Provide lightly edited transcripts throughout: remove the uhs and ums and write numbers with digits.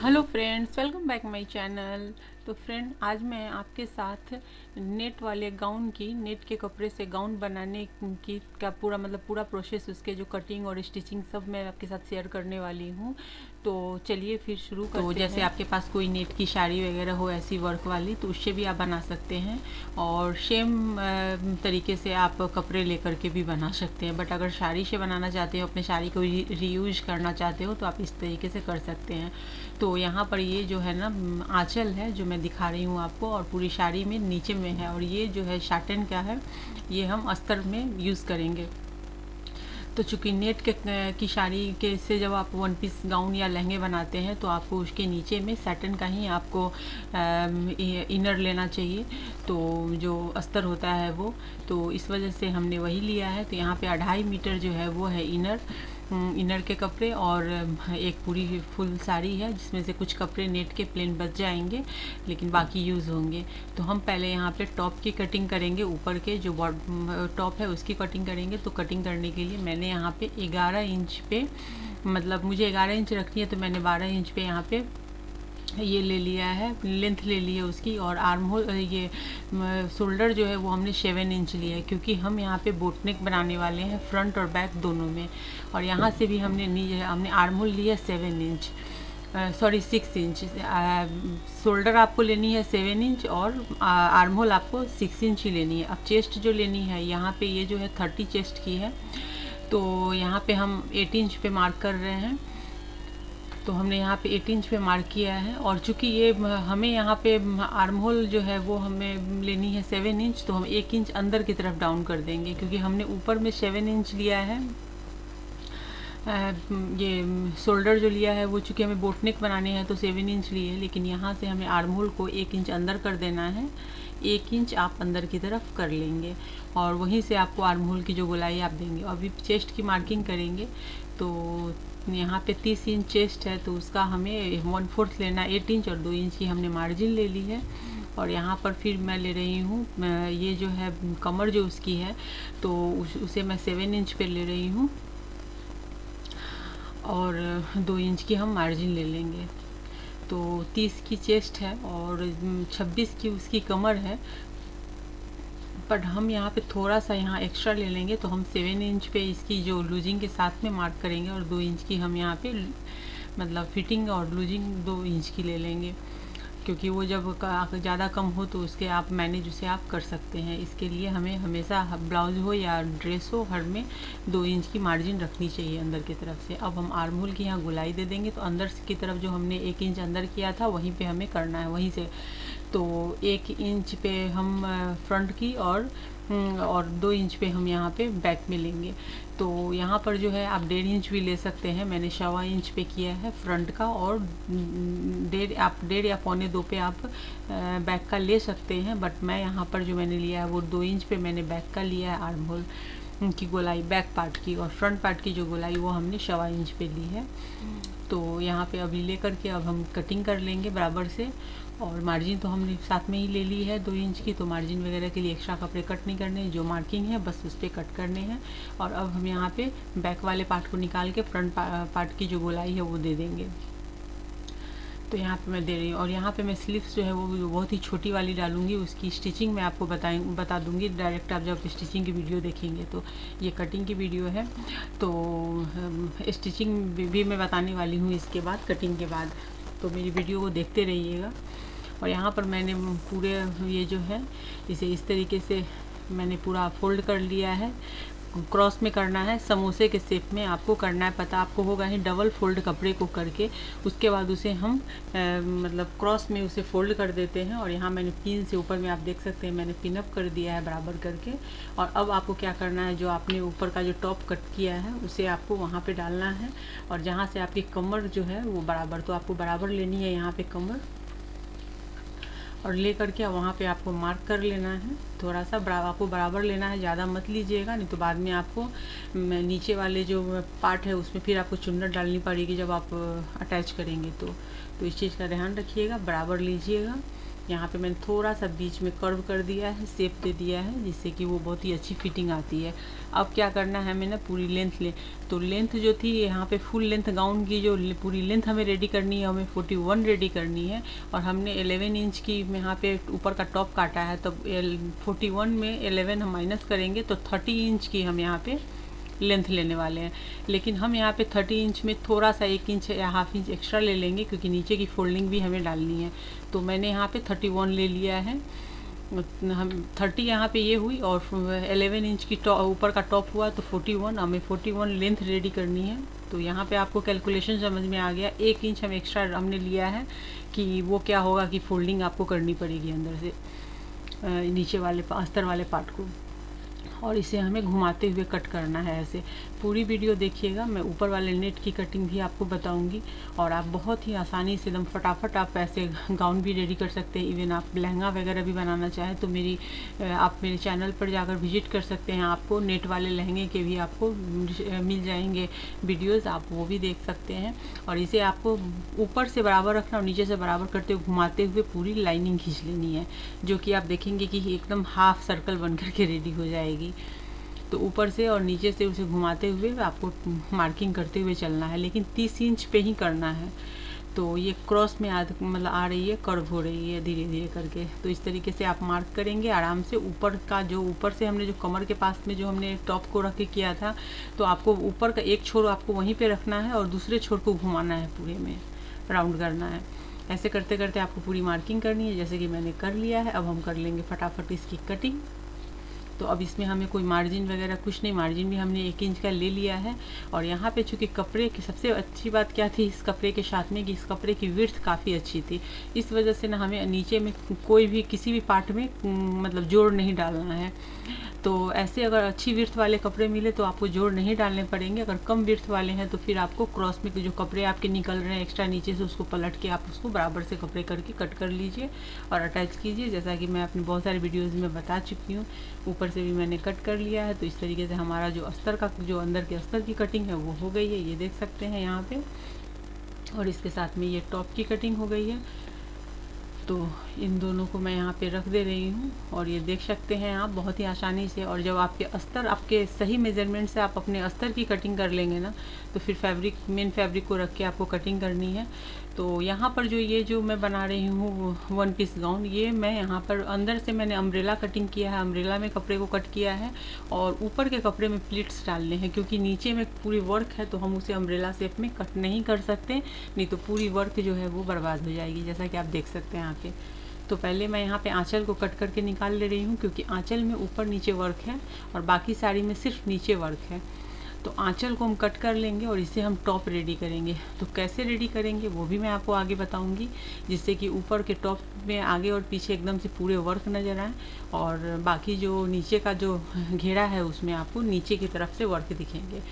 Hello friends, welcome back my channel. तो friend, आज मैं आपके साथ नेट वाले गाउन की, नेट के कपड़े से गाउन बनाने की का पूरा प्रोसेस, उसके जो कटिंग और स्टिचिंग सब मैं आपके साथ शेयर करने वाली हूँ। तो चलिए फिर शुरू करते हैं। तो जैसे आपके पास कोई नेट की साड़ी वगैरह हो ऐसी वर्क वाली, तो उससे भी आप बना सकते हैं और सेम तरीके से आप कपड़े लेकर के भी बना सकते हैं। बट अगर साड़ी से बनाना चाहते हो, अपने साड़ी को रीयूज करना चाहते हो, तो आप इस तरीके से कर सकते हैं। तो यहाँ पर ये जो है ना आंचल है जो मैं दिखा रही हूँ आपको, और पूरी साड़ी में नीचे में है, और ये जो है साटन का है, ये हम अस्तर में यूज़ करेंगे। तो चूँकि नेट की साड़ी के से जब आप वन पीस गाउन या लहंगे बनाते हैं, तो आपको उसके नीचे में सैटन का ही आपको इनर लेना चाहिए, तो जो अस्तर होता है वो। तो इस वजह से हमने वही लिया है। तो यहाँ पे 2.5 मीटर जो है वो है इनर के कपड़े, और एक पूरी फुल साड़ी है जिसमें से कुछ कपड़े नेट के प्लेन बच जाएंगे, लेकिन बाकी यूज़ होंगे। तो हम पहले यहाँ पे टॉप की कटिंग करेंगे, ऊपर के जो टॉप है उसकी कटिंग करेंगे। तो कटिंग करने के लिए मैंने यहाँ पे 11 इंच पे, मतलब मुझे 11 इंच रखनी है, तो मैंने 12 इंच पे यहाँ पे ये ले लिया है, लेंथ ले ली है उसकी। और आर्म होल, ये शोल्डर जो है वो हमने 7 इंच लिया है, क्योंकि हम यहाँ पे बोट नेक बनाने वाले हैं, फ्रंट और बैक दोनों में। और यहाँ से भी हमने आर्म होल लिया 7 इंच, सॉरी 6 इंच। शोल्डर आपको लेनी है 7 इंच, और आर्म होल आपको 6 इंच ही लेनी है। अब चेस्ट जो लेनी है, यहाँ पे ये जो है 30 चेस्ट की है, तो यहाँ पे हम 8 इंच पे मार्क कर रहे हैं। तो हमने यहाँ पे 8 इंच पे मार्क किया है। और चूँकि ये हमें यहाँ पे आर्म होल जो है वो हमें लेनी है 7 इंच, तो हम 1 इंच अंदर की तरफ डाउन कर देंगे, क्योंकि हमने ऊपर में 7 इंच लिया है। ये शोल्डर जो लिया है वो चूँकि हमें बोट नेक बनाने हैं तो 7 इंच लिए, लेकिन यहाँ से हमें आर्म होल को 1 इंच अंदर कर देना है। 1 इंच आप अंदर की तरफ कर लेंगे, और वहीं से आपको आर्म होल की जो गोलाई आप देंगे। अभी चेस्ट की मार्किंग करेंगे, तो यहाँ पे 30 इंच चेस्ट है, तो उसका हमें 1/4 लेना, 8 इंच, और 2 इंच की हमने मार्जिन ले ली है। और यहाँ पर फिर मैं ले रही हूँ, ये जो है कमर जो उसकी है, तो उसे मैं 7 इंच पे ले रही हूँ, और 2 इंच की हम मार्जिन ले लेंगे। तो 30 की चेस्ट है और 26 की उसकी कमर है। बट हम यहाँ पे थोड़ा सा यहाँ एक्स्ट्रा ले लेंगे, तो हम 7 इंच पे इसकी जो लूजिंग के साथ में मार्क करेंगे, और 2 इंच की हम यहाँ पे मतलब फिटिंग और लूजिंग 2 इंच की ले लेंगे, क्योंकि वो जब ज़्यादा कम हो तो उसके आप मैनेज उसे आप कर सकते हैं। इसके लिए हमें हमेशा ब्लाउज हो या ड्रेस हो, हर में 2 इंच की मार्जिन रखनी चाहिए अंदर की तरफ से। अब हम आर्म होल की यहाँ गोलाई दे देंगे, तो अंदर की तरफ जो हमने 1 इंच अंदर किया था वहीं पे हमें करना है, वहीं से। तो 1 इंच पे हम फ्रंट की, और 2 इंच पे हम यहाँ पे बैक में लेंगे। तो यहाँ पर जो है आप 1.5 इंच भी ले सकते हैं, मैंने 1.25 इंच पे किया है फ्रंट का, और 1.5 या 1.25 पे आप बैक का ले सकते हैं। बट मैं यहाँ पर जो मैंने लिया है वो 2 इंच पे मैंने बैक का लिया है, आर्म होल की गोलाई बैक पार्ट की, और फ्रंट पार्ट की जो गोलाई वो हमने 1.25 इंच पे ली है। तो यहाँ पे अभी ले करके अब हम कटिंग कर लेंगे बराबर से। और मार्जिन तो हमने साथ में ही ले ली है 2 इंच की, तो मार्जिन वगैरह के लिए एक्स्ट्रा कपड़े कट नहीं करने हैं, जो मार्किंग है बस उस पर कट करने हैं। और अब हम यहाँ पे बैक वाले पार्ट को निकाल के फ्रंट पार्ट की जो गोलाई है वो दे देंगे। तो यहाँ पे मैं दे रही हूँ, और यहाँ पे मैं स्लीव्स जो है वो बहुत ही छोटी वाली डालूंगी। उसकी स्टिचिंग मैं आपको बता दूंगी डायरेक्ट, आप जब स्टिचिंग की वीडियो देखेंगे। तो ये कटिंग की वीडियो है, तो स्टिचिंग भी मैं बताने वाली हूँ इसके बाद, कटिंग के बाद। तो मेरी वीडियो को देखते रहिएगा। और यहाँ पर मैंने पूरे ये जो है इसे इस तरीके से मैंने पूरा फोल्ड कर लिया है। क्रॉस में करना है, समोसे के शेप में आपको करना है, पता आपको होगा ही। डबल फोल्ड कपड़े को करके उसके बाद उसे हम मतलब क्रॉस में उसे फोल्ड कर देते हैं। और यहाँ मैंने पिन से ऊपर में आप देख सकते हैं मैंने पिन अप कर दिया है बराबर करके। और अब आपको क्या करना है, जो आपने ऊपर का जो टॉप कट किया है उसे आपको वहाँ पे डालना है, और जहाँ से आपकी कमर जो है वो बराबर, तो आपको बराबर लेनी है यहाँ पे कमर, और ले करके वहाँ पे आपको मार्क कर लेना है। थोड़ा सा आपको बराबर लेना है, ज़्यादा मत लीजिएगा, नहीं तो बाद में आपको नीचे वाले जो पार्ट है उसमें फिर आपको चुन्नट डालनी पड़ेगी जब आप अटैच करेंगे। तो इस चीज़ का ध्यान रखिएगा, बराबर लीजिएगा। यहाँ पे मैंने थोड़ा सा बीच में कर्व कर दिया है, शेप दे दिया है, जिससे कि वो बहुत ही अच्छी फिटिंग आती है। अब क्या करना है, हमें ना पूरी लेंथ तो लेंथ जो थी यहाँ पे फुल लेंथ गाउन की जो पूरी लेंथ हमें रेडी करनी है, हमें 41 रेडी करनी है। और हमने 11 इंच की यहाँ पे ऊपर का टॉप काटा है, तब 41 में 11 हम माइनस करेंगे तो 30 इंच की हम यहाँ पे लेंथ लेने वाले हैं। लेकिन हम यहाँ पे 30 इंच में थोड़ा सा 1 इंच या हाफ इंच एक्स्ट्रा ले लेंगे, क्योंकि नीचे की फोल्डिंग भी हमें डालनी है। तो मैंने यहाँ पे 31 ले लिया है। हम 30 यहाँ पे ये हुई, और 11 इंच की ऊपर का टॉप हुआ तो 41, हमें 41 लेंथ रेडी करनी है। तो यहाँ पे आपको कैलकुलेशन समझ में आ गया। 1 इंच हम एक्स्ट्रा हमने लिया है कि वो क्या होगा कि फोल्डिंग आपको करनी पड़ेगी अंदर से नीचे वाले अस्तर वाले पार्ट को, और इसे हमें घुमाते हुए कट करना है ऐसे। पूरी वीडियो देखिएगा, मैं ऊपर वाले नेट की कटिंग भी आपको बताऊंगी, और आप बहुत ही आसानी से एकदम फटाफट आप ऐसे गाउन भी रेडी कर सकते हैं। इवन आप लहंगा वगैरह भी बनाना चाहें तो आप मेरे चैनल पर जाकर विजिट कर सकते हैं। आपको नेट वाले लहंगे के भी आपको मिल जाएंगे वीडियोस, आप वो भी देख सकते हैं। और इसे आपको ऊपर से बराबर रखना और नीचे से बराबर करते हुए घुमाते हुए पूरी लाइनिंग खींच लेनी है, जो कि आप देखेंगे कि एकदम हाफ सर्कल बन करके रेडी हो जाएगी। तो ऊपर से और नीचे से उसे घुमाते हुए आपको मार्किंग करते हुए चलना है, लेकिन 30 इंच पे ही करना है। तो ये क्रॉस में मतलब आ रही है, कर्व हो रही है धीरे धीरे करके। तो इस तरीके से आप मार्क करेंगे आराम से। ऊपर का जो ऊपर से हमने जो कमर के पास में जो हमने टॉप को रख के किया था, तो आपको ऊपर का एक छोर आपको वहीं पे रखना है और दूसरे छोर को घुमाना है, पूरे में राउंड करना है। ऐसे करते करते आपको पूरी मार्किंग करनी है, जैसे कि मैंने कर लिया है। अब हम कर लेंगे फटाफट इसकी कटिंग। तो अब इसमें हमें कोई मार्जिन वगैरह कुछ नहीं, मार्जिन भी हमने 1 इंच का ले लिया है। और यहाँ पे चूँकि कपड़े की सबसे अच्छी बात क्या थी इस कपड़े के साथ में, कि इस कपड़े की विड्थ काफ़ी अच्छी थी। इस वजह से ना हमें नीचे में कोई भी किसी भी पार्ट में मतलब जोड़ नहीं डालना है। तो ऐसे अगर अच्छी विड्थ वाले कपड़े मिले तो आपको जोड़ नहीं डालने पड़ेंगे। अगर कम विड्थ वाले हैं तो फिर आपको क्रॉस में जो कपड़े आपके निकल रहे हैं एक्स्ट्रा नीचे से, उसको पलट के आप उसको बराबर से कपड़े करके कट कर लीजिए और अटैच कीजिए, जैसा कि मैं अपने बहुत सारे वीडियोज़ में बता चुकी हूँ। ऊपर से भी मैंने कट कर लिया है। तो इस तरीके से हमारा जो अस्तर का जो अंदर के अस्तर की कटिंग है वो हो गई है, ये देख सकते हैं यहाँ पे। और इसके साथ में ये टॉप की कटिंग हो गई है। तो इन दोनों को मैं यहाँ पे रख दे रही हूँ, और ये देख सकते हैं आप बहुत ही आसानी से। और जब आपके अस्तर आपके सही मेजरमेंट से आप अपने अस्तर की कटिंग कर लेंगे ना, तो फिर मेन फैब्रिक को रख के आपको कटिंग करनी है। तो यहाँ पर जो मैं बना रही हूँ 1 पीस गाउन, ये मैं यहाँ पर अंदर से मैंने अम्ब्रेला कटिंग किया है, अम्ब्रेला में कपड़े को कट किया है, और ऊपर के कपड़े में प्लीट्स डालने हैं, क्योंकि नीचे में पूरी वर्क है तो हम उसे अम्ब्रेला शेप में कट नहीं कर सकते, नहीं तो पूरी वर्क जो है वो बर्बाद हो जाएगी, जैसा कि आप देख सकते हैं यहाँ पे। तो पहले मैं यहाँ पे आंचल को कट करके निकाल ले रही हूँ, क्योंकि आंचल में ऊपर नीचे वर्क है और बाकी साड़ी में सिर्फ नीचे वर्क है। तो आंचल को हम कट कर लेंगे और इसे हम टॉप रेडी करेंगे। तो कैसे रेडी करेंगे वो भी मैं आपको आगे बताऊंगी, जिससे कि ऊपर के टॉप में आगे और पीछे एकदम से पूरे वर्क नज़र आए, और बाकी जो नीचे का जो घेरा है उसमें आपको नीचे की तरफ से वर्क दिखेंगे।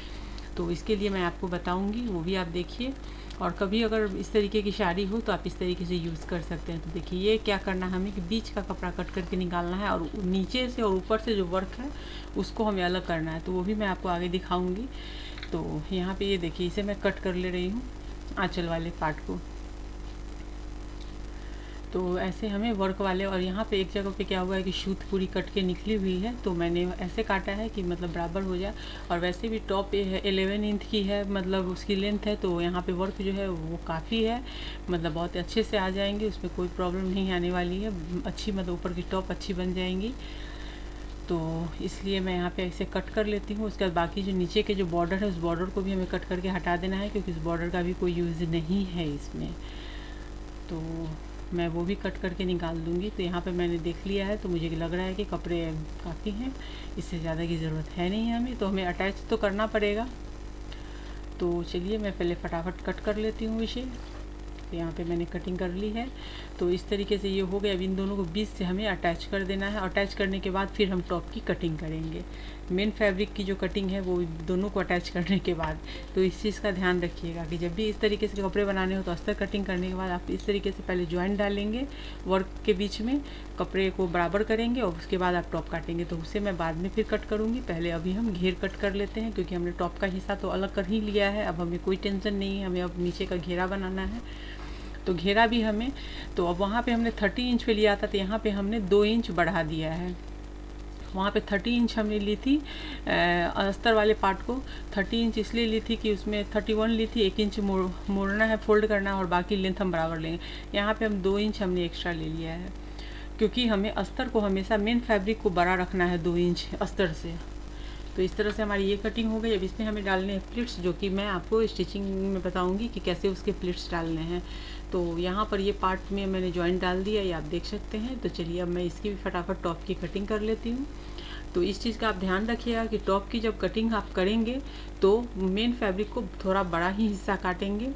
तो इसके लिए मैं आपको बताऊंगी, वो भी आप देखिए। और कभी अगर इस तरीके की साड़ी हो तो आप इस तरीके से यूज़ कर सकते हैं। तो देखिए ये क्या करना है, हमें कि बीच का कपड़ा कट करके निकालना है, और नीचे से और ऊपर से जो वर्क है उसको हमें अलग करना है। तो वो भी मैं आपको आगे दिखाऊंगी। तो यहाँ पे ये देखिए, इसे मैं कट कर ले रही हूँ आंचल वाले पार्ट को। तो ऐसे हमें वर्क वाले, और यहाँ पे एक जगह पे क्या हुआ है कि सूत पूरी कट के निकली हुई है, तो मैंने ऐसे काटा है कि मतलब बराबर हो जाए। और वैसे भी टॉप 11 इंच की है, मतलब उसकी लेंथ है, तो यहाँ पे वर्क जो है वो काफ़ी है, मतलब बहुत अच्छे से आ जाएंगे, उसमें कोई प्रॉब्लम नहीं आने वाली है। अच्छी मतलब ऊपर की टॉप अच्छी बन जाएंगी। तो इसलिए मैं यहाँ पे ऐसे कट कर लेती हूँ। उसके बाद बाकी जो नीचे के जो बॉर्डर है उस बॉर्डर को भी हमें कट करके हटा देना है, क्योंकि उस बॉर्डर का भी कोई यूज़ नहीं है इसमें। तो मैं वो भी कट करके निकाल दूँगी। तो यहाँ पे मैंने देख लिया है, तो मुझे लग रहा है कि कपड़े काफ़ी हैं, इससे ज़्यादा की ज़रूरत है नहीं हमें, तो हमें अटैच तो करना पड़ेगा। तो चलिए मैं पहले फटाफट कट कर लेती हूँ इसे। तो यहाँ पे मैंने कटिंग कर ली है। तो इस तरीके से ये हो गया। अब इन दोनों को बीच से हमें अटैच कर देना है। अटैच करने के बाद फिर हम टॉप की कटिंग करेंगे। मेन फैब्रिक की जो कटिंग है वो दोनों को अटैच करने के बाद। तो इस चीज़ का ध्यान रखिएगा कि जब भी इस तरीके से कपड़े बनाने हो तो अस्तर कटिंग करने के बाद आप इस तरीके से पहले जॉइंट डालेंगे वर्क के बीच में, कपड़े को बराबर करेंगे और उसके बाद आप टॉप काटेंगे। तो उसे मैं बाद में फिर कट करूँगी। पहले अभी हम घेर कट कर लेते हैं, क्योंकि हमने टॉप का हिस्सा तो अलग कर ही लिया है। अब हमें कोई टेंशन नहीं है, हमें अब नीचे का घेरा बनाना है। तो घेरा भी हमें, तो अब वहाँ पे हमने 30 इंच पे लिया था, तो यहाँ पे हमने 2 इंच बढ़ा दिया है। वहाँ पे 30 इंच हमने ली थी अस्तर वाले पार्ट को। 30 इंच इसलिए ली थी कि उसमें 31 ली थी, 1 इंच मोड़ना है, फोल्ड करना है, और बाकी लेंथ हम बराबर लेंगे। यहाँ पे हम 2 इंच हमने एक्स्ट्रा ले लिया है, क्योंकि हमें अस्तर को हमेशा मेन फैब्रिक को बड़ा रखना है 2 इंच अस्तर से। तो इस तरह से हमारी ये कटिंग हो गई। अब इसमें हमें डालने हैं प्लिट्स, जो कि मैं आपको स्टिचिंग में बताऊंगी कि कैसे उसके प्लिट्स डालने हैं। तो यहाँ पर ये पार्ट में मैंने जॉइंट डाल दिया, ये आप देख सकते हैं। तो चलिए अब मैं इसकी भी फटाफट टॉप की कटिंग कर लेती हूँ। तो इस चीज़ का आप ध्यान रखिएगा कि टॉप की जब कटिंग आप करेंगे तो मेन फैब्रिक को थोड़ा बड़ा ही हिस्सा काटेंगे।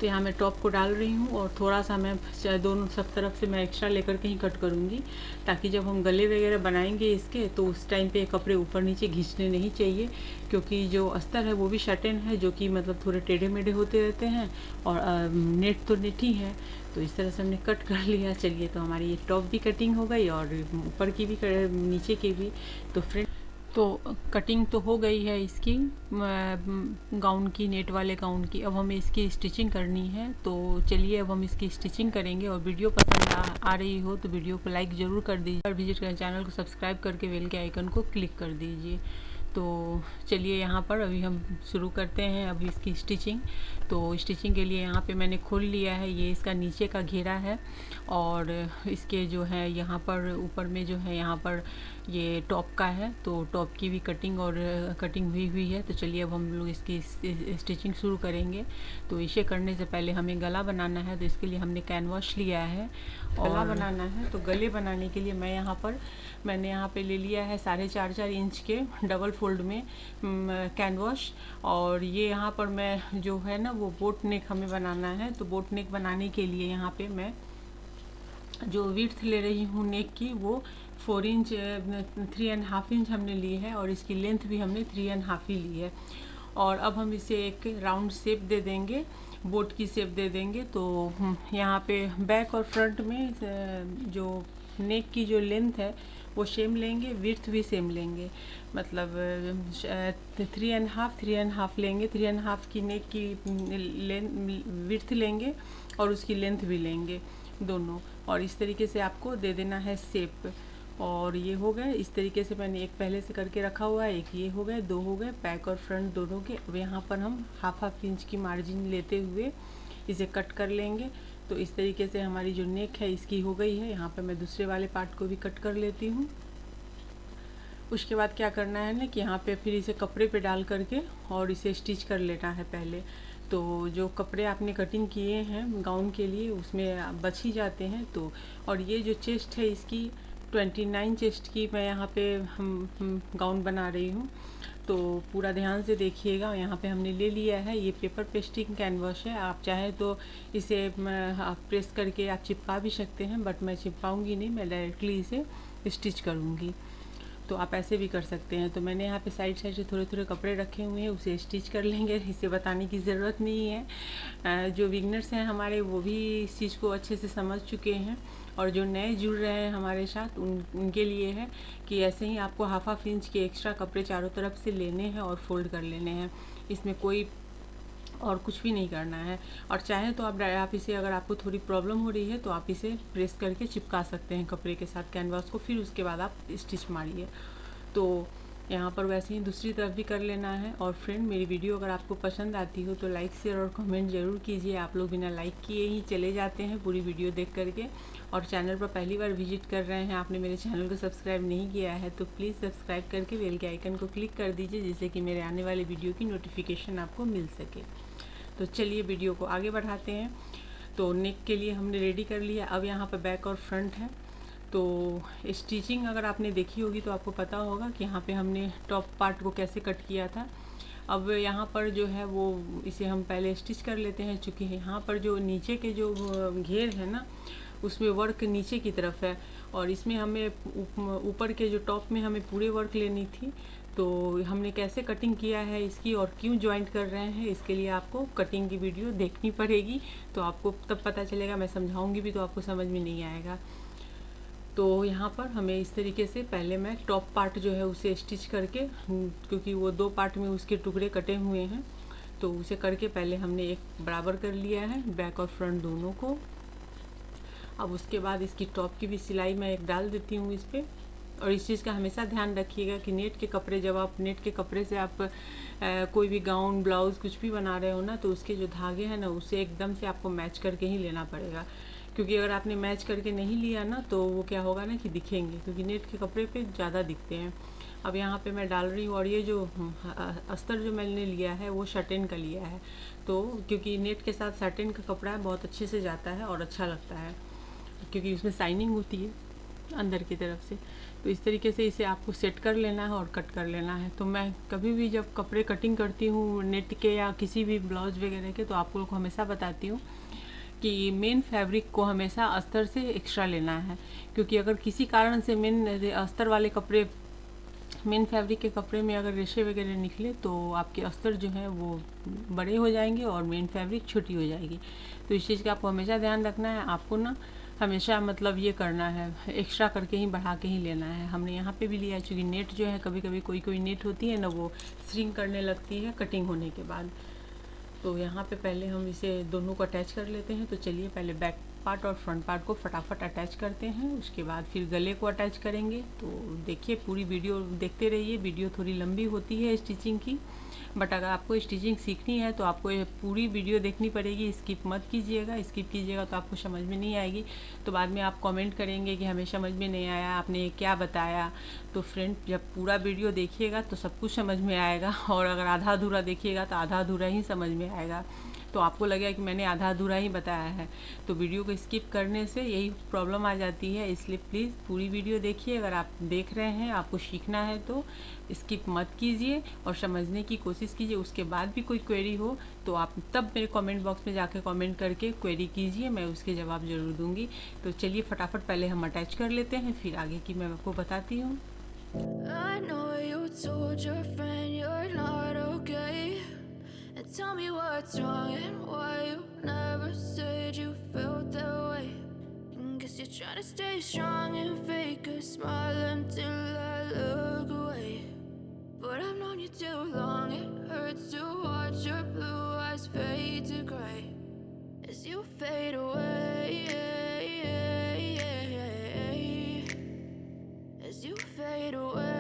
तो यहाँ मैं टॉप को डाल रही हूँ, और थोड़ा सा मैं दोनों सब तरफ से मैं एक्स्ट्रा लेकर के ही कट करूँगी, ताकि जब हम गले वगैरह बनाएंगे इसके, तो उस टाइम पे कपड़े ऊपर नीचे घिंचने नहीं चाहिए, क्योंकि जो अस्तर है वो भी शर्टेन है, जो कि मतलब थोड़े टेढ़े मेढ़े होते रहते हैं, और नेट तो नेट ही है। तो इस तरह से हमने कट कर लिया। चलिए, तो हमारी ये टॉप भी कटिंग हो गई, और ऊपर की भी नीचे की भी। तो फ्रेंड, तो कटिंग तो हो गई है इसकी गाउन की, नेट वाले गाउन की। अब हमें इसकी स्टिचिंग करनी है। तो चलिए अब हम इसकी स्टिचिंग करेंगे। और वीडियो पसंद आ रही हो तो वीडियो को लाइक ज़रूर कर दीजिए, और विजिट करें चैनल को सब्सक्राइब करके बेल के आइकन को क्लिक कर दीजिए। तो चलिए यहाँ पर अभी हम शुरू करते हैं अभी इसकी स्टिचिंग। तो स्टिचिंग के लिए यहाँ पे मैंने खोल लिया है, ये इसका नीचे का घेरा है, और इसके जो है यहाँ पर ऊपर में जो है यहाँ पर ये टॉप का है। तो टॉप की भी कटिंग और कटिंग हुई है। तो चलिए अब हम लोग इसकी स्टिचिंग शुरू करेंगे। तो इसे करने से पहले हमें गला बनाना है, तो इसके लिए हमने कैनवास लिया है, और गला बनाना है। तो गले बनाने के लिए मैंने यहाँ पे ले लिया है 4.5 इंच के डबल फोल्ड में कैनवास। और ये यहाँ पर मैं जो है ना वो बोट नेक हमें बनाना है। तो बोट नेक बनाने के लिए यहाँ पे मैं जो विड्थ ले रही हूँ नेक की, वो 4 इंच 3.5 इंच हमने ली है, और इसकी लेंथ भी हमने 3.5 ही ली है। और अब हम इसे एक राउंड शेप दे देंगे, बोट की शेप दे देंगे। तो यहाँ पे बैक और फ्रंट में जो नेक की जो लेंथ है वो सेम लेंगे, विड्थ भी सेम लेंगे, मतलब 3.5 लेंगे। 3.5 की नेक की विड्थ लेंगे, और उसकी लेंथ भी लेंगे दोनों, और इस तरीके से आपको दे देना है शेप। और ये हो गए, इस तरीके से मैंने एक पहले से करके रखा हुआ है, एक ये हो गए, 2 हो गए बैक और फ्रंट दोनों के। अब यहाँ पर हम हाफ इंच की मार्जिन लेते हुए इसे कट कर लेंगे। तो इस तरीके से हमारी जो नेक है इसकी हो गई है। यहाँ पर मैं दूसरे वाले पार्ट को भी कट कर लेती हूँ। उसके बाद क्या करना है ना कि यहाँ पे फिर इसे कपड़े पे डाल करके और इसे स्टिच कर लेना है पहले। तो जो कपड़े आपने कटिंग किए हैं गाउन के लिए उसमें बच ही जाते हैं। तो और ये जो चेस्ट है इसकी 29 चेस्ट की मैं यहाँ पे हम गाउन बना रही हूँ। तो पूरा ध्यान से देखिएगा। यहाँ पे हमने ले लिया है, ये पेपर पेस्टिंग कैनवास है। आप चाहे तो इसे आप प्रेस करके आप चिपका भी सकते हैं, बट मैं चिपकाऊंगी नहीं, मैं डायरेक्टली इसे स्टिच करूँगी। तो आप ऐसे भी कर सकते हैं। तो मैंने यहाँ पे साइड से थोड़े थोड़े कपड़े रखे हुए हैं, उसे स्टिच कर लेंगे। इसे बताने की ज़रूरत नहीं है, जो बिगनर्स हैं हमारे वो भी इस चीज़ को अच्छे से समझ चुके हैं, और जो नए जुड़ रहे हैं हमारे साथ उनके लिए है कि ऐसे ही आपको हाफ इंच के एक्स्ट्रा कपड़े चारों तरफ से लेने हैं और फोल्ड कर लेने हैं। इसमें कोई और कुछ भी नहीं करना है। और चाहे तो आप इसे, अगर आपको थोड़ी प्रॉब्लम हो रही है तो आप इसे प्रेस करके चिपका सकते हैं कपड़े के साथ कैनवास को, फिर उसके बाद आप स्टिच मारिए। तो यहाँ पर वैसे ही दूसरी तरफ भी कर लेना है। और फ्रेंड, मेरी वीडियो अगर आपको पसंद आती हो तो लाइक शेयर और कमेंट ज़रूर कीजिए। आप लोग बिना लाइक किए ही चले जाते हैं पूरी वीडियो देख करके। और चैनल पर पहली बार विजिट कर रहे हैं, आपने मेरे चैनल को सब्सक्राइब नहीं किया है तो प्लीज़ सब्सक्राइब करके बेल के आइकन को क्लिक कर दीजिए, जिससे कि मेरे आने वाले वीडियो की नोटिफिकेशन आपको मिल सके। तो चलिए वीडियो को आगे बढ़ाते हैं। तो नेक के लिए हमने रेडी कर लिया। अब यहाँ पर बैक और फ्रंट है। तो स्टिचिंग अगर आपने देखी होगी तो आपको पता होगा कि यहाँ पे हमने टॉप पार्ट को कैसे कट किया था। अब यहाँ पर जो है वो इसे हम पहले स्टिच कर लेते हैं, चूँकि यहाँ पर जो नीचे के जो घेर है ना उसमें वर्क नीचे की तरफ है, और इसमें हमें ऊपर के जो टॉप में हमें पूरे वर्क लेनी थी। तो हमने कैसे कटिंग किया है इसकी और क्यों जॉइंट कर रहे हैं, इसके लिए आपको कटिंग की वीडियो देखनी पड़ेगी। तो आपको तब पता चलेगा, मैं समझाऊंगी भी तो आपको समझ में नहीं आएगा। तो यहाँ पर हमें इस तरीके से पहले मैं टॉप पार्ट जो है उसे स्टिच करके, क्योंकि वो 2 पार्ट में उसके टुकड़े कटे हुए हैं, तो उसे करके पहले हमने एक बराबर कर लिया है, बैक और फ्रंट दोनों को। अब उसके बाद इसकी टॉप की भी सिलाई मैं एक डाल देती हूँ इस पर। और इस चीज़ का हमेशा ध्यान रखिएगा कि नेट के कपड़े, जब आप नेट के कपड़े से आप कोई भी गाउन ब्लाउज़ कुछ भी बना रहे हो ना, तो उसके जो धागे हैं ना, उसे एकदम से आपको मैच करके ही लेना पड़ेगा। क्योंकि अगर आपने मैच करके नहीं लिया ना, तो वो क्या होगा ना कि दिखेंगे, क्योंकि नेट के कपड़े पे ज़्यादा दिखते हैं। अब यहाँ पे मैं डाल रही हूँ, और ये जो अस्तर जो मैंने लिया है वो शर्टेन का लिया है, तो क्योंकि नेट के साथ शर्टेन का कपड़ा है, बहुत अच्छे से जाता है और अच्छा लगता है, क्योंकि उसमें शाइनिंग होती है अंदर की तरफ से। तो इस तरीके से इसे आपको सेट कर लेना है और कट कर लेना है। तो मैं कभी भी जब कपड़े कटिंग करती हूँ नेट के या किसी भी ब्लाउज वगैरह के, तो आप लोग को हमेशा बताती हूँ कि मेन फैब्रिक को हमेशा अस्तर से एक्स्ट्रा लेना है। क्योंकि अगर किसी कारण से मेन अस्तर वाले कपड़े, मेन फैब्रिक के कपड़े में अगर रेशे वगैरह निकले, तो आपके अस्तर जो है वो बड़े हो जाएंगे और मेन फैब्रिक छोटी हो जाएगी। तो इस चीज़ का आपको हमेशा ध्यान रखना है। आपको ना हमेशा मतलब ये करना है, एक्स्ट्रा करके ही बढ़ा के ही लेना है। हमने यहाँ पे भी लिया है, क्योंकि नेट जो है कभी कभी कोई नेट होती है ना, वो श्रिंक करने लगती है कटिंग होने के बाद। तो यहाँ पे पहले हम इसे दोनों को अटैच कर लेते हैं। तो चलिए पहले बैक पार्ट और फ्रंट पार्ट को फटाफट अटैच करते हैं, उसके बाद फिर गले को अटैच करेंगे। तो देखिए पूरी वीडियो देखते रहिए। वीडियो थोड़ी लंबी होती है स्टिचिंग की, बट अगर आपको स्टिचिंग सीखनी है तो आपको ये पूरी वीडियो देखनी पड़ेगी। स्किप मत कीजिएगा, स्किप कीजिएगा तो आपको समझ में नहीं आएगी। तो बाद में आप कमेंट करेंगे कि हमें समझ में नहीं आया, आपने क्या बताया। तो फ्रेंड, जब पूरा वीडियो देखिएगा तो सब कुछ समझ में आएगा, और अगर आधा अधूरा देखिएगा तो आधा अधूरा ही समझ में आएगा। तो आपको लगेगा कि मैंने आधा अधूरा ही बताया है। तो वीडियो को स्किप करने से यही प्रॉब्लम आ जाती है। इसलिए प्लीज़ पूरी वीडियो देखिए। अगर आप देख रहे हैं, आपको सीखना है, तो स्किप मत कीजिए और समझने की कोशिश कीजिए। उसके बाद भी कोई क्वेरी हो तो आप तब मेरे कमेंट बॉक्स में जाके कमेंट करके क्वेरी कीजिए, मैं उसके जवाब ज़रूर दूंगी। तो चलिए फटाफट पहले हम अटैच कर लेते हैं, फिर आगे की मैं आपको बताती हूँ। And tell me what's wrong and why you never said you felt that way. And guess you're trying to stay strong and fake a smile until I look away. But I've known you too long, it hurts to watch your blue eyes fade to gray as you fade away. As you fade away.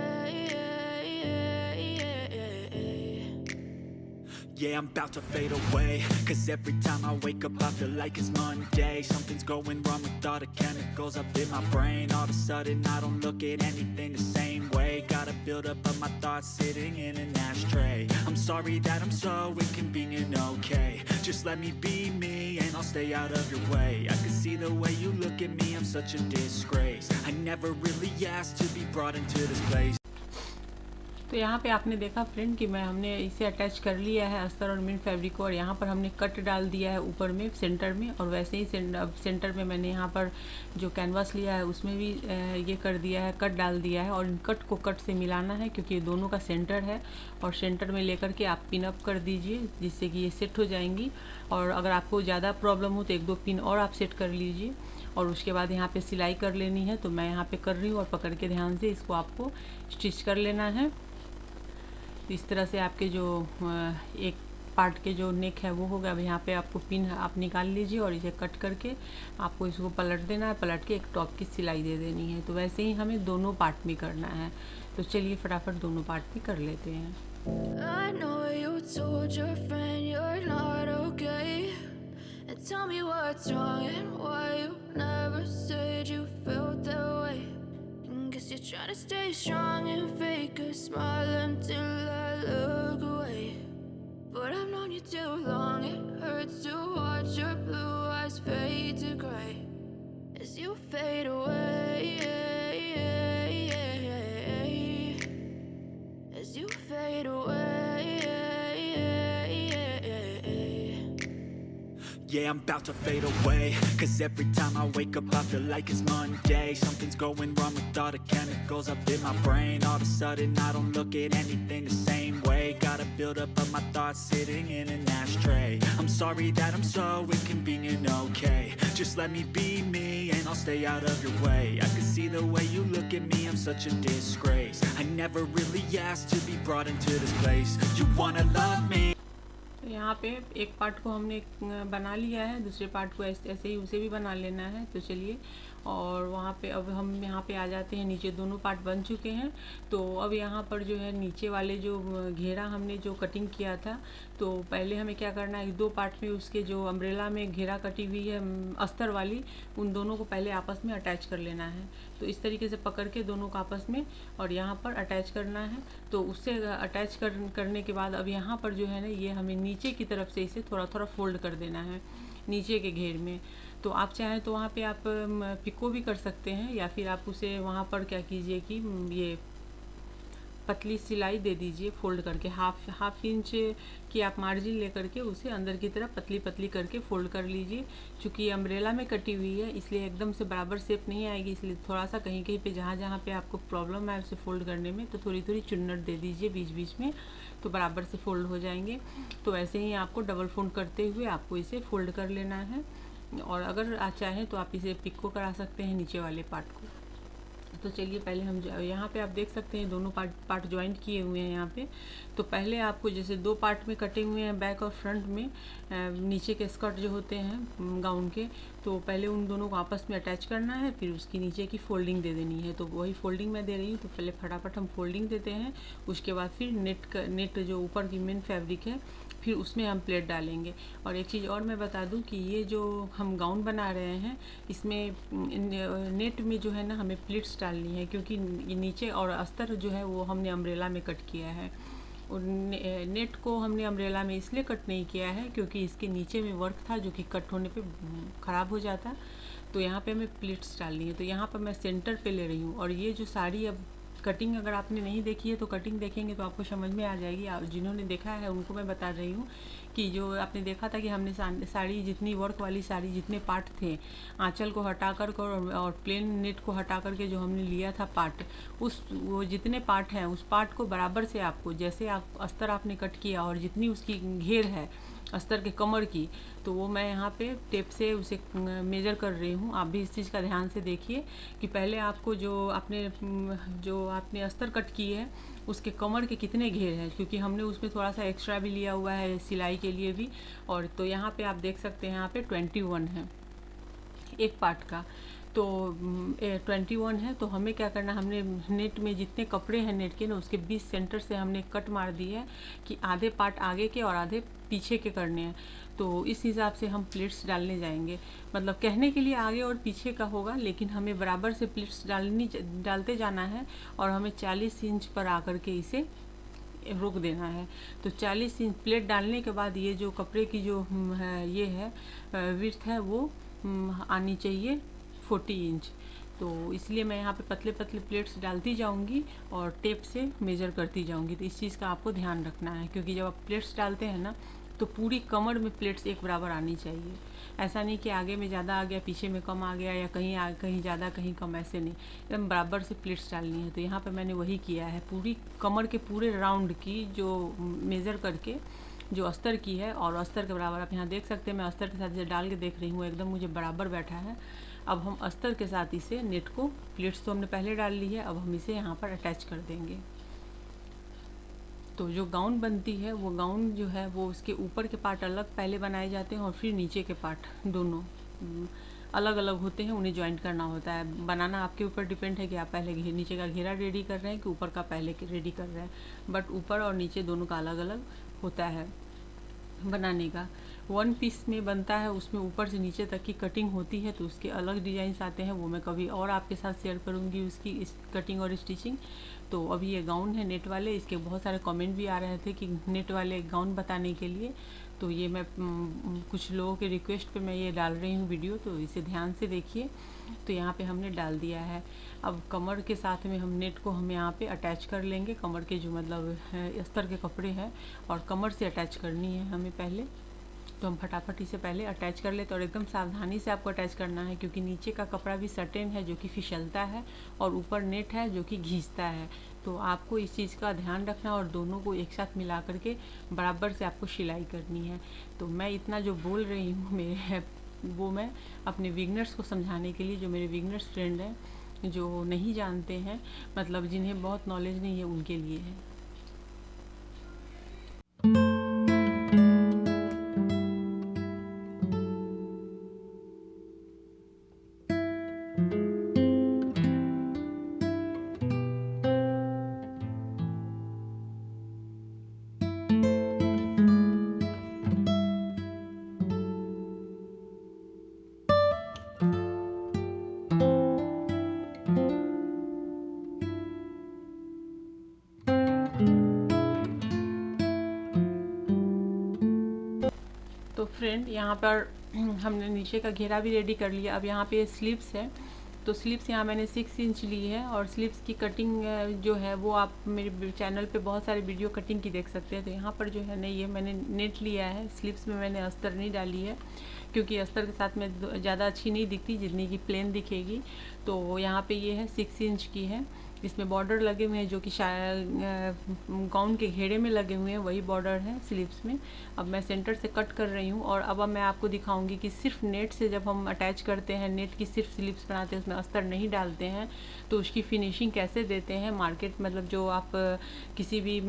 Yeah, I'm about to fade away, cause every time I wake up I feel like it's Monday. Something's going wrong with all the chemicals up in my brain. All of a sudden I don't look at anything the same way. Gotta build up of my thoughts sitting in an ashtray. I'm sorry that I'm so inconvenient, okay. Just let me be me and I'll stay out of your way. I can see the way you look at me, I'm such a disgrace. I never really asked to be brought into this place. तो यहाँ पे आपने देखा friend कि हमने इसे attach कर लिया है अस्तर और मेन फैब्रिक को, और यहाँ पर हमने कट डाल दिया है ऊपर में सेंटर में, और वैसे ही सेंटर में मैंने यहाँ पर जो कैनवास लिया है उसमें भी ये कर दिया है, कट डाल दिया है। और इन कट को कट से मिलाना है, क्योंकि दोनों का सेंटर है, और सेंटर में लेकर के आप पिन अप कर दीजिए, जिससे कि ये सेट हो जाएंगी। और अगर आपको ज़्यादा प्रॉब्लम हो तो एक दो पिन और आप सेट कर लीजिए, और उसके बाद यहाँ पे सिलाई कर लेनी है। तो मैं यहाँ पे कर रही हूँ, और पकड़ के ध्यान से इसको आपको स्टिच कर लेना है। तो इस तरह से आपके जो एक पार्ट के जो नेक है वो होगा। अब यहाँ पे आपको पिन आप निकाल लीजिए, और इसे कट करके आपको इसको पलट देना है, पलट के एक टॉप की सिलाई दे देनी है। तो वैसे ही हमें दोनों पार्ट में करना है। तो चलिए फटाफट दोनों पार्ट भी कर लेते हैं। I know you told your friend you're not okay. And tell me what's wrong and why you never said you felt that way. And guess you're trying to stay strong and fake a smile until I look away. But I've known you too long, it hurts to watch your blue eyes fade to gray as you fade away. As you fade away. Yeah, I'm about to fade away, cause every time I wake up I feel like it's Monday. Something's going wrong with all the chemicals up in my brain. All of a sudden I don't look at anything the same way. Gotta build up of my thoughts sitting in an ashtray. I'm sorry that I'm so inconvenient, okay. Just let me be me and I'll stay out of your way. I can see the way you look at me, I'm such a disgrace. I never really asked to be brought into this place. You wanna love me? तो यहाँ पे एक part को हमने बना लिया है, दूसरे पार्ट को ऐसे ही उसे भी बना लेना है। तो चलिए, और वहाँ पे अब हम यहाँ पे आ जाते हैं नीचे। दोनों पार्ट बन चुके हैं। तो अब यहाँ पर जो है नीचे वाले जो घेरा हमने जो कटिंग किया था, तो पहले हमें क्या करना है, 2 पार्ट में उसके जो अम्ब्रेला में घेरा कटी हुई है अस्तर वाली, उन दोनों को पहले आपस में अटैच कर लेना है। तो इस तरीके से पकड़ के दोनों को आपस में और यहाँ पर अटैच करना है। तो उससे अटैच करने के बाद अब यहाँ पर जो है ना, ये हमें नीचे की तरफ से इसे थोड़ा थोड़ा फोल्ड कर देना है नीचे के घेर में। तो आप चाहें तो वहाँ पे आप पिको भी कर सकते हैं, या फिर आप उसे वहाँ पर क्या कीजिए कि ये पतली सिलाई दे दीजिए फोल्ड करके, हाफ इंच की आप मार्जिन लेकर के उसे अंदर की तरफ पतली पतली करके फोल्ड कर लीजिए। चूँकि ये अम्ब्रेला में कटी हुई है इसलिए एकदम से बराबर शेप नहीं आएगी, इसलिए थोड़ा सा कहीं कहीं पे जहाँ जहाँ पे आपको प्रॉब्लम है उसे फोल्ड करने में, तो थोड़ी थोड़ी चुन्नट दे दीजिए बीच बीच में, तो बराबर से फोल्ड हो जाएंगे। तो ऐसे ही आपको डबल फोल्ड करते हुए आपको इसे फोल्ड कर लेना है। और अगर आप चाहें तो आप इसे पिको करा सकते हैं नीचे वाले पार्ट को। तो चलिए, पहले हम यहाँ पे आप देख सकते हैं दोनों पार्ट ज्वाइंट किए हुए हैं यहाँ पे। तो पहले आपको जैसे 2 पार्ट में कटे हुए हैं बैक और फ्रंट में, नीचे के स्कर्ट जो होते हैं गाउन के, तो पहले उन दोनों को आपस में अटैच करना है, फिर उसकी नीचे की फोल्डिंग दे देनी है। तो वही फोल्डिंग मैं दे रही हूँ। तो पहले फटाफट हम फोल्डिंग देते हैं, उसके बाद फिर नेट जो ऊपर की मेन फैब्रिक है, फिर उसमें हम प्लेट डालेंगे। और एक चीज़ और मैं बता दूं कि ये जो हम गाउन बना रहे हैं इसमें नेट में जो है ना हमें प्लेट्स डालनी है, क्योंकि नीचे और अस्तर जो है वो हमने अम्ब्रेला में कट किया है। और नेट को हमने अम्ब्रेला में इसलिए कट नहीं किया है क्योंकि इसके नीचे में वर्क था जो कि कट होने पे ख़राब हो जाता। तो यहाँ पे हमें प्लेट्स डालनी है। तो यहाँ पर मैं सेंटर पे ले रही हूँ। और ये जो साड़ी अब कटिंग अगर आपने नहीं देखी है तो कटिंग देखेंगे तो आपको समझ में आ जाएगी। जिन्होंने देखा है उनको मैं बता रही हूँ कि जो आपने देखा था कि हमने साड़ी जितनी वर्क वाली साड़ी जितने पार्ट थे, आंचल को हटा कर और प्लेन नेट को हटा करके जो हमने लिया था पार्ट, वो जितने पार्ट हैं उस पार्ट को बराबर से आपको, जैसे आप अस्तर आपने कट किया और जितनी उसकी घेर है अस्तर के कमर की, तो वो मैं यहाँ पे टेप से उसे मेजर कर रही हूँ। आप भी इस चीज़ का ध्यान से देखिए कि पहले आपको जो आपने अस्तर कट की है उसके कमर के कितने घेर हैं, क्योंकि हमने उसमें थोड़ा सा एक्स्ट्रा भी लिया हुआ है सिलाई के लिए भी। और तो यहाँ पे आप देख सकते हैं यहाँ पे 21 है एक पार्ट का। तो 21 है। तो हमें क्या करना, हमने नेट में जितने कपड़े हैं नेट के ना उसके 20 सेंटर से हमने कट मार दी है कि आधे पार्ट आगे के और आधे पीछे के करने हैं। तो इस हिसाब से हम प्लेट्स डालने जाएंगे। मतलब कहने के लिए आगे और पीछे का होगा, लेकिन हमें बराबर से प्लेट्स डालते जाना है और हमें 40 इंच पर आकर के इसे रोक देना है। तो 40 इंच प्लेट डालने के बाद ये जो कपड़े की जो ये है विड्थ है वो आनी चाहिए 40 इंच। तो इसलिए मैं यहाँ पे पतले पतले प्लेट्स डालती जाऊँगी और टेप से मेज़र करती जाऊँगी। तो इस चीज़ का आपको ध्यान रखना है, क्योंकि जब आप प्लेट्स डालते हैं ना तो पूरी कमर में प्लेट्स एक बराबर आनी चाहिए। ऐसा नहीं कि आगे में ज़्यादा आ गया पीछे में कम आ गया, या कहीं ज़्यादा कहीं कम, ऐसे नहीं, एकदम बराबर से प्लेट्स डालनी है। तो यहाँ पे मैंने वही किया है, पूरी कमर के पूरे राउंड की जो मेज़र करके जो अस्तर की है और अस्तर के बराबर आप यहाँ देख सकते हैं। मैं अस्तर के साथ इसे डाल के देख रही हूँ, एकदम मुझे बराबर बैठा है। अब हम अस्तर के साथ इसे नेट को, प्लेट्स तो हमने पहले डाल ली है, अब हम इसे यहाँ पर अटैच कर देंगे। तो जो गाउन बनती है वो गाउन जो है वो उसके ऊपर के पार्ट अलग पहले बनाए जाते हैं और फिर नीचे के पार्ट दोनों अलग अलग होते हैं, उन्हें ज्वाइंट करना होता है। बनाना आपके ऊपर डिपेंड है कि आप पहले नीचे का घेरा रेडी कर रहे हैं कि ऊपर का पहले रेडी कर रहे हैं, बट ऊपर और नीचे दोनों का अलग अलग होता है बनाने का। 1 पीस में बनता है, उसमें ऊपर से नीचे तक की कटिंग होती है, तो उसके अलग डिजाइन्स आते हैं, वो मैं कभी और आपके साथ शेयर करूँगी उसकी इस कटिंग और स्टिचिंग। तो अभी ये गाउन है नेट वाले, इसके बहुत सारे कमेंट भी आ रहे थे कि नेट वाले गाउन बताने के लिए। तो ये मैं कुछ लोगों के रिक्वेस्ट पे मैं ये डाल रही हूँ वीडियो, तो इसे ध्यान से देखिए। तो यहाँ पे हमने डाल दिया है। अब कमर के साथ में हम नेट को हम यहाँ पे अटैच कर लेंगे। कमर के जो मतलब अस्तर के कपड़े हैं और कमर से अटैच करनी है हमें पहले। तो हम फटाफट इसे पहले अटैच कर लेते, और एकदम सावधानी से आपको अटैच करना है, क्योंकि नीचे का कपड़ा भी सटेन है जो कि फिसलता है और ऊपर नेट है जो कि घिसता है। तो आपको इस चीज़ का ध्यान रखना और दोनों को एक साथ मिला करके बराबर से आपको सिलाई करनी है। तो मैं इतना जो बोल रही हूँ वो मैं अपने बिगनर्स को समझाने के लिए, जो मेरे बिगनर्स फ्रेंड हैं जो नहीं जानते हैं, मतलब जिन्हें बहुत नॉलेज नहीं है, उनके लिए है। तो फ्रेंड यहाँ पर हमने नीचे का घेरा भी रेडी कर लिया। अब यहाँ पे स्लीव्स है, तो स्लीव्स यहाँ मैंने 6 इंच ली है और स्लीव्स की कटिंग जो है वो आप मेरे चैनल पे बहुत सारे वीडियो कटिंग की देख सकते हैं। तो यहाँ पर जो है ना ये मैंने नेट लिया है, स्लीव्स में मैंने अस्तर नहीं डाली है क्योंकि अस्तर के साथ में ज़्यादा अच्छी नहीं दिखती जितनी की प्लेन दिखेगी। तो यहाँ पे ये है 6 इंच की है, इसमें बॉर्डर लगे हुए हैं जो कि शायद गाउन के घेरे में लगे हुए हैं, वही बॉर्डर है स्लीव्स में। अब मैं सेंटर से कट कर रही हूँ और अब मैं आपको दिखाऊंगी कि सिर्फ नेट से जब हम अटैच करते हैं, नेट की सिर्फ स्लीव्स बनाते हैं, उसमें अस्तर नहीं डालते हैं, तो उसकी फिनिशिंग कैसे देते हैं। मार्केट मतलब जो आप किसी भी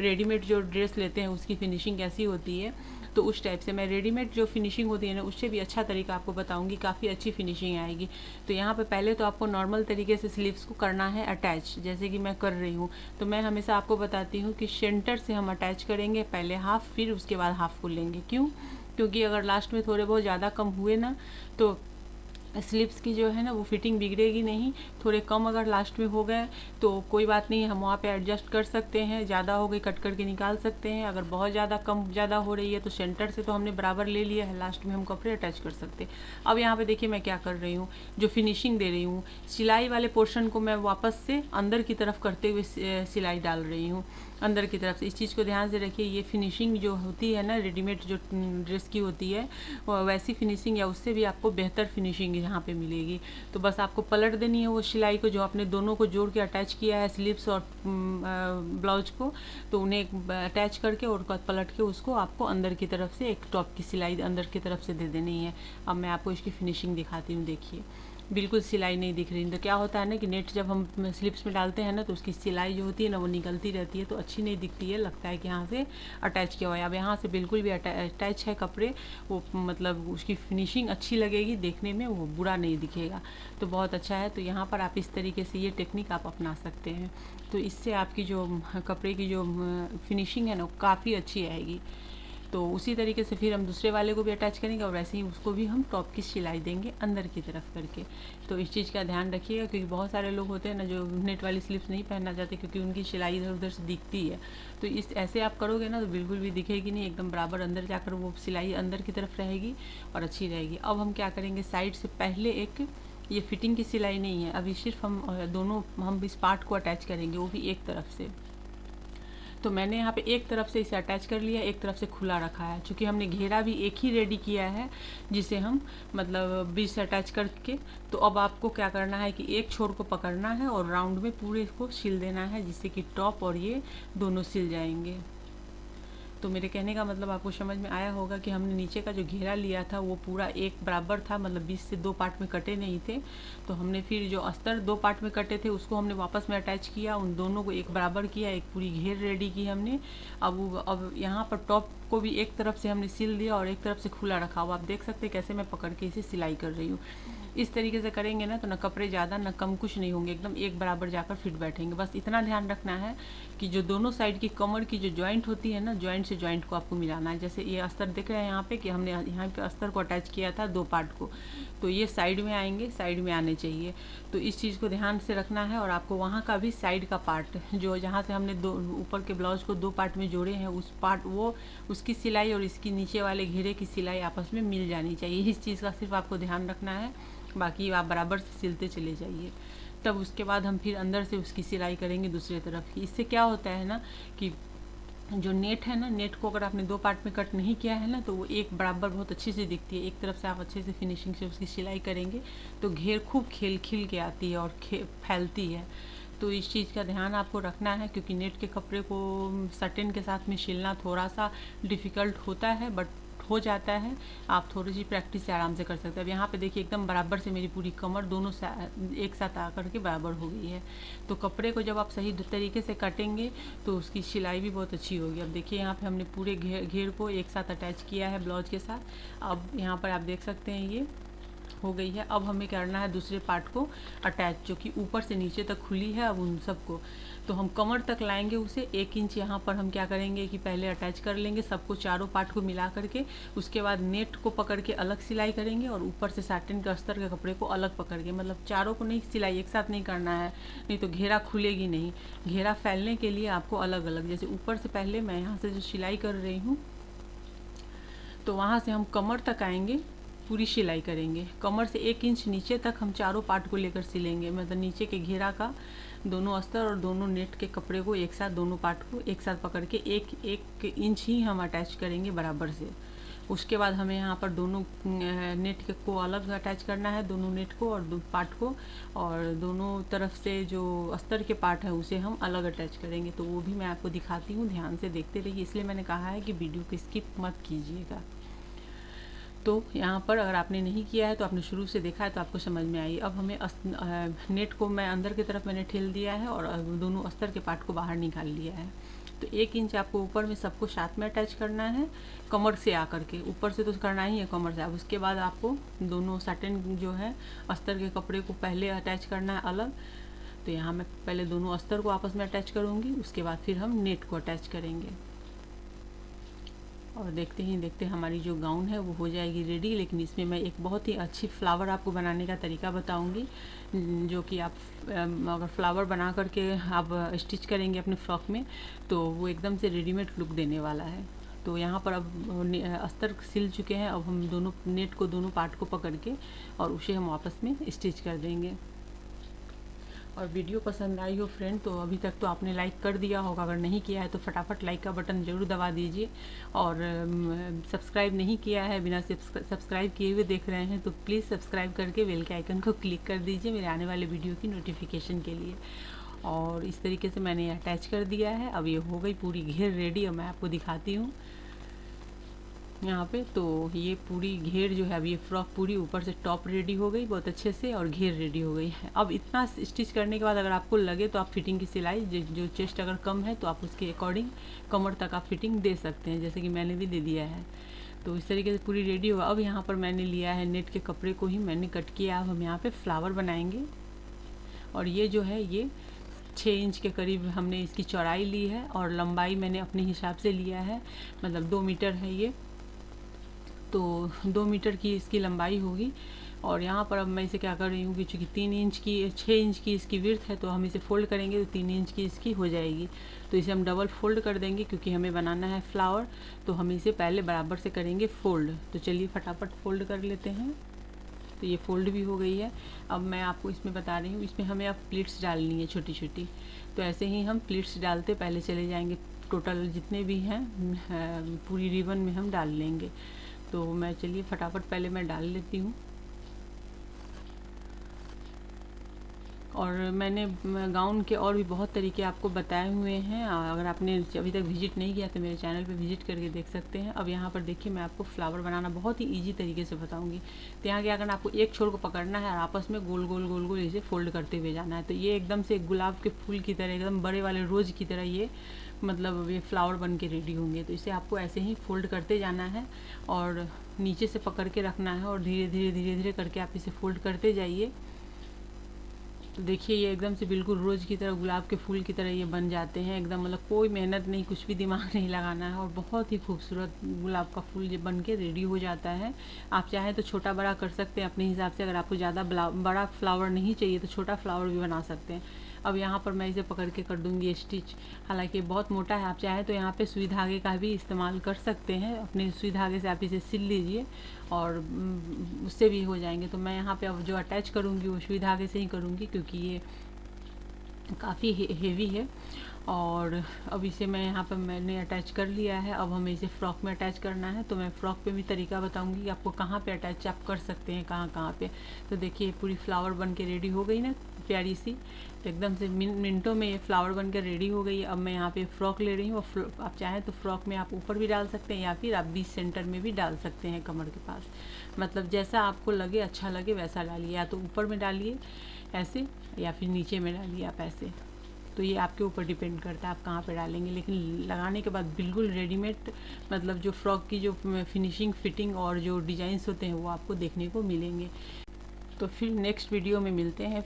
रेडीमेड जो ड्रेस लेते हैं उसकी फिनिशिंग कैसी होती है, तो उस टाइप से मैं रेडीमेड जो फिनिशिंग होती है ना उससे भी अच्छा तरीका आपको बताऊंगी, काफ़ी अच्छी फिनिशिंग आएगी। तो यहाँ पे पहले तो आपको नॉर्मल तरीके से स्लीव्स को करना है अटैच, जैसे कि मैं कर रही हूँ। तो मैं हमेशा आपको बताती हूँ कि सेंटर से हम अटैच करेंगे पहले हाफ, फिर उसके बाद हाफ को लेंगे। क्यों? क्योंकि अगर लास्ट में थोड़े बहुत ज़्यादा कम हुए ना तो स्लीव्स की जो है ना वो फिटिंग बिगड़ेगी नहीं। थोड़े कम अगर लास्ट में हो गए तो कोई बात नहीं, हम वहाँ पे एडजस्ट कर सकते हैं, ज़्यादा हो गई कट करके निकाल सकते हैं। अगर बहुत ज़्यादा कम ज़्यादा हो रही है तो सेंटर से तो हमने बराबर ले लिया है, लास्ट में हम कपड़े अटैच कर सकते हैं। अब यहाँ पे देखिए मैं क्या कर रही हूँ, जो फिनिशिंग दे रही हूँ, सिलाई वाले पोर्शन को मैं वापस से अंदर की तरफ करते हुए सिलाई डाल रही हूँ अंदर की तरफ से। इस चीज़ को ध्यान से रखिए, ये फिनिशिंग जो होती है ना रेडीमेड जो ड्रेस की होती है वैसी फिनिशिंग या उससे भी आपको बेहतर फिनिशिंग यहाँ पे मिलेगी। तो बस आपको पलट देनी है वो सिलाई को, जो आपने दोनों को जोड़ के अटैच किया है स्लीव्स और ब्लाउज को, तो उन्हें अटैच करके और पलट के उसको आपको अंदर की तरफ से एक टॉप की सिलाई अंदर की तरफ से दे देनी है। अब मैं आपको इसकी फिनिशिंग दिखाती हूँ। देखिए बिल्कुल सिलाई नहीं दिख रही। तो क्या होता है ना कि नेट जब हम स्लिप्स में डालते हैं ना तो उसकी सिलाई जो होती है ना वो निकलती रहती है, तो अच्छी नहीं दिखती है, लगता है कि यहाँ से अटैच किया हुआ है। अब यहाँ से बिल्कुल भी अटैच है कपड़े, वो मतलब उसकी फिनिशिंग अच्छी लगेगी देखने में, वो बुरा नहीं दिखेगा, तो बहुत अच्छा है। तो यहाँ पर आप इस तरीके से ये टेक्निक आप अपना सकते हैं, तो इससे आपकी जो कपड़े की जो फिनिशिंग है ना वो काफ़ी अच्छी आएगी। तो उसी तरीके से फिर हम दूसरे वाले को भी अटैच करेंगे और वैसे ही उसको भी हम टॉप की सिलाई देंगे अंदर की तरफ करके। तो इस चीज़ का ध्यान रखिएगा, क्योंकि बहुत सारे लोग होते हैं ना जो नेट वाली स्लिप्स नहीं पहनना चाहते क्योंकि उनकी सिलाई इधर उधर से दिखती है। तो इस ऐसे आप करोगे ना तो बिल्कुल भी दिखेगी नहीं, एकदम बराबर अंदर जाकर वो सिलाई अंदर की तरफ रहेगी और अच्छी रहेगी। अब हम क्या करेंगे, साइड से पहले एक ये फिटिंग की सिलाई नहीं है, अभी सिर्फ हम दोनों हम इस पार्ट को अटैच करेंगे, वो भी एक तरफ से। तो मैंने यहाँ पे एक तरफ से इसे अटैच कर लिया, एक तरफ से खुला रखा है, क्योंकि हमने घेरा भी एक ही रेडी किया है जिसे हम मतलब बीच से अटैच करके। तो अब आपको क्या करना है कि एक छोर को पकड़ना है और राउंड में पूरे को सिल देना है, जिससे कि टॉप और ये दोनों सिल जाएंगे। तो मेरे कहने का मतलब आपको समझ में आया होगा कि हमने नीचे का जो घेरा लिया था वो पूरा एक बराबर था, मतलब 20 से 2 पार्ट में कटे नहीं थे। तो हमने फिर जो अस्तर 2 पार्ट में कटे थे उसको हमने वापस में अटैच किया, उन दोनों को एक बराबर किया, एक पूरी घेर रेडी की हमने। अब यहाँ पर टॉप को भी एक तरफ से हमने सिल दिया और एक तरफ से खुला रखा हुआ। आप देख सकते हैं कैसे मैं पकड़ के इसे सिलाई कर रही हूँ। इस तरीके से करेंगे ना तो ना कपड़े ज़्यादा ना कम कुछ नहीं होंगे, एकदम एक बराबर जाकर फिट बैठेंगे। बस इतना ध्यान रखना है कि जो दोनों साइड की कमर की जो जॉइंट होती है ना, जॉइंट से जॉइंट को आपको मिलाना है। जैसे ये अस्तर दिख रहा है यहाँ पे कि हमने यहाँ पे अस्तर को अटैच किया था 2 पार्ट को, तो ये साइड में आएंगे, साइड में आने चाहिए। तो इस चीज़ को ध्यान से रखना है। और आपको वहाँ का भी साइड का पार्ट जो जहाँ से हमने ऊपर के ब्लाउज को 2 पार्ट में जोड़े हैं उस पार्ट वो उसकी सिलाई और इसकी नीचे वाले घेरे की सिलाई आपस में मिल जानी चाहिए। इस चीज़ का सिर्फ आपको ध्यान रखना है, बाकी आप बराबर से सिलते चले जाइए। तब उसके बाद हम फिर अंदर से उसकी सिलाई करेंगे दूसरे तरफ की। इससे क्या होता है ना कि जो नेट है ना, नेट को अगर आपने 2 पार्ट में कट नहीं किया है ना तो वो एक बराबर बहुत अच्छी से दिखती है। एक तरफ से आप अच्छे से फिनिशिंग से उसकी सिलाई करेंगे तो घेर खूब खिल के आती है और फैलती है। तो इस चीज़ का ध्यान आपको रखना है, क्योंकि नेट के कपड़े को सटन के साथ में सिलना थोड़ा सा डिफ़िकल्ट होता है, बट हो जाता है। आप थोड़ी सी प्रैक्टिस से आराम से कर सकते हैं। अब यहाँ पे देखिए एकदम बराबर से मेरी पूरी कमर दोनों एक साथ आकर के बराबर हो गई है। तो कपड़े को जब आप सही तरीके से काटेंगे तो उसकी सिलाई भी बहुत अच्छी होगी। अब देखिए यहाँ पे हमने पूरे घेर को एक साथ अटैच किया है ब्लाउज के साथ। अब यहाँ पर आप देख सकते हैं ये हो गई है। अब हमें करना है दूसरे पार्ट को अटैच, जो कि ऊपर से नीचे तक खुली है। अब उन सबको तो हम कमर तक लाएंगे उसे 1 इंच। यहाँ पर हम क्या करेंगे कि पहले अटैच कर लेंगे सबको, चारों पार्ट को मिला करके। उसके बाद नेट को पकड़ के अलग सिलाई करेंगे और ऊपर से साटिन के अस्तर के कपड़े को अलग पकड़ के, मतलब चारों को नहीं सिलाई एक साथ नहीं करना है, नहीं तो घेरा खुलेगी नहीं। घेरा फैलने के लिए आपको अलग अलग, जैसे ऊपर से पहले मैं यहाँ से जो सिलाई कर रही हूँ तो वहाँ से हम कमर तक आएंगे, पूरी सिलाई करेंगे। कमर से 1 इंच नीचे तक हम चारों पार्ट को लेकर सिलेंगे, मतलब नीचे के घेरा का दोनों अस्तर और दोनों नेट के कपड़े को एक साथ, दोनों पार्ट को एक साथ पकड़ के 1 इंच ही हम अटैच करेंगे बराबर से। उसके बाद हमें यहाँ पर दोनों नेट को अलग अटैच करना है, दोनों नेट को और पार्ट को, और दोनों तरफ से जो अस्तर के पार्ट है उसे हम अलग अटैच करेंगे। तो वो भी मैं आपको दिखाती हूँ, ध्यान से देखते रहिए। इसलिए मैंने कहा है कि वीडियो को स्किप मत कीजिएगा। तो यहाँ पर अगर आपने नहीं किया है तो आपने शुरू से देखा है तो आपको समझ में आई। अब हमें नेट को मैं अंदर की तरफ मैंने ठेल दिया है और दोनों अस्तर के पार्ट को बाहर निकाल लिया है। तो 1 इंच आपको ऊपर में सबको साथ में अटैच करना है, कमर से आकर के। ऊपर से तो करना ही है कमर से। अब उसके बाद आपको दोनों साटन जो है अस्तर के कपड़े को पहले अटैच करना है अलग। तो यहाँ मैं पहले दोनों अस्तर को आपस में अटैच करूँगी, उसके बाद फिर हम नेट को अटैच करेंगे। और देखते ही देखते हमारी जो गाउन है वो हो जाएगी रेडी। लेकिन इसमें मैं एक बहुत ही अच्छी फ्लावर आपको बनाने का तरीका बताऊंगी, जो कि आप अगर फ्लावर बना करके आप स्टिच करेंगे अपने फ्रॉक में तो वो एकदम से रेडीमेड लुक देने वाला है। तो यहाँ पर अब अस्तर सिल चुके हैं। अब हम दोनों नेट को, दोनों पार्ट को पकड़ के और उसे हम आपस में स्टिच कर देंगे। और वीडियो पसंद आई हो फ्रेंड तो अभी तक तो आपने लाइक कर दिया होगा, अगर नहीं किया है तो फटाफट लाइक का बटन ज़रूर दबा दीजिए। और सब्सक्राइब नहीं किया है, बिना सब्सक्राइब किए हुए देख रहे हैं तो प्लीज़ सब्सक्राइब करके बेल के आइकन को क्लिक कर दीजिए मेरे आने वाले वीडियो की नोटिफिकेशन के लिए। और इस तरीके से मैंने अटैच कर दिया है। अब ये हो गई पूरी घेर रेडी। अब मैं आपको दिखाती हूँ यहाँ पे। तो ये पूरी घेर जो है, अब ये फ्रॉक पूरी ऊपर से टॉप रेडी हो गई बहुत अच्छे से और घेर रेडी हो गई है। अब इतना स्टिच करने के बाद अगर आपको लगे तो आप फिटिंग की सिलाई जो चेस्ट अगर कम है तो आप उसके अकॉर्डिंग कमर तक आप फिटिंग दे सकते हैं, जैसे कि मैंने भी दे दिया है। तो इस तरीके से पूरी रेडी होगा। अब यहाँ पर मैंने लिया है नेट के कपड़े को ही मैंने कट किया। अब हम यहाँ पर फ्लावर बनाएंगे। और ये जो है ये 6 इंच के करीब हमने इसकी चौड़ाई ली है और लंबाई मैंने अपने हिसाब से लिया है, मतलब 2 मीटर है ये। तो 2 मीटर की इसकी लंबाई होगी। और यहाँ पर अब मैं इसे क्या कर रही हूँ कि चूँकि 6 इंच की इसकी विड्थ है तो हम इसे फोल्ड करेंगे तो 3 इंच की इसकी हो जाएगी। तो इसे हम डबल फोल्ड कर देंगे क्योंकि हमें बनाना है फ्लावर। तो हम इसे पहले बराबर से करेंगे फोल्ड। तो चलिए फटाफट फोल्ड कर लेते हैं। तो ये फोल्ड भी हो गई है। अब मैं आपको इसमें बता रही हूँ, इसमें हमें अब प्लीट्स डालनी है छोटी छोटी। तो ऐसे ही हम प्लीट्स डालते पहले चले जाएंगे। टोटल जितने भी हैं पूरी रिबन में हम डाल लेंगे। तो मैं चलिए फटाफट पहले मैं डाल लेती हूँ। और मैंने गाउन के और भी बहुत तरीके आपको बताए हुए हैं, अगर आपने अभी तक विजिट नहीं किया तो मेरे चैनल पे विजिट करके देख सकते हैं। अब यहाँ पर देखिए मैं आपको फ्लावर बनाना बहुत ही इजी तरीके से बताऊंगी। तो यहाँ क्या करना, आपको एक छोर को पकड़ना है और आपस में गोल गोल गोल गोल इसे फोल्ड करते हुए जाना है। तो ये एकदम से गुलाब के फूल की तरह, एकदम बड़े वाले रोज़ की तरह ये मतलब ये फ्लावर बन के रेडी होंगे। तो इसे आपको ऐसे ही फोल्ड करते जाना है और नीचे से पकड़ के रखना है और धीरे धीरे धीरे धीरे करके आप इसे फोल्ड करते जाइए। तो देखिए ये एकदम से बिल्कुल रोज़ की तरह, गुलाब के फूल की तरह ये बन जाते हैं एकदम, मतलब कोई मेहनत नहीं, कुछ भी दिमाग नहीं लगाना है और बहुत ही खूबसूरत गुलाब का फूल ये बन के रेडी हो जाता है। आप चाहें तो छोटा बड़ा कर सकते हैं अपने हिसाब से, अगर आपको ज़्यादा बड़ा फ्लावर नहीं चाहिए तो छोटा फ्लावर भी बना सकते हैं। अब यहाँ पर मैं इसे पकड़ के कर दूँगी स्टिच। हालांकि बहुत मोटा है, आप चाहें तो यहाँ पे सुई धागे का भी इस्तेमाल कर सकते हैं। अपने सुई धागे से आप इसे सिल लीजिए और उससे भी हो जाएंगे। तो मैं यहाँ पे अब जो अटैच करूँगी वो सुई धागे से ही करूँगी क्योंकि ये काफ़ी हेवी है। और अब इसे मैं यहाँ पर मैंने अटैच कर लिया है। अब हमें इसे फ्रॉक में अटैच करना है। तो मैं फ्रॉक पे भी तरीका बताऊंगी कि आपको कहाँ पे अटैच आप कर सकते हैं, कहाँ पे। तो देखिए पूरी फ्लावर बन के रेडी हो गई ना, प्यारी सी। तो एकदम से मिनटों में ये फ्लावर बन के रेडी हो गई है। अब मैं यहाँ पे फ्रॉक ले रही हूँ। आप चाहें तो फ्रॉक में आप ऊपर भी डाल सकते हैं या फिर आप बीच सेंटर में भी डाल सकते हैं कमर के पास, मतलब जैसा आपको लगे, अच्छा लगे वैसा डालिए। या तो ऊपर में डालिए ऐसे या फिर नीचे में डालिए आप ऐसे। तो ये आपके ऊपर डिपेंड करता है आप कहाँ पे डालेंगे। लेकिन लगाने के बाद बिल्कुल रेडीमेड, मतलब जो फ्रॉक की जो फिनिशिंग, फिटिंग और जो डिज़ाइंस होते हैं वो आपको देखने को मिलेंगे। तो फिर नेक्स्ट वीडियो में मिलते हैं।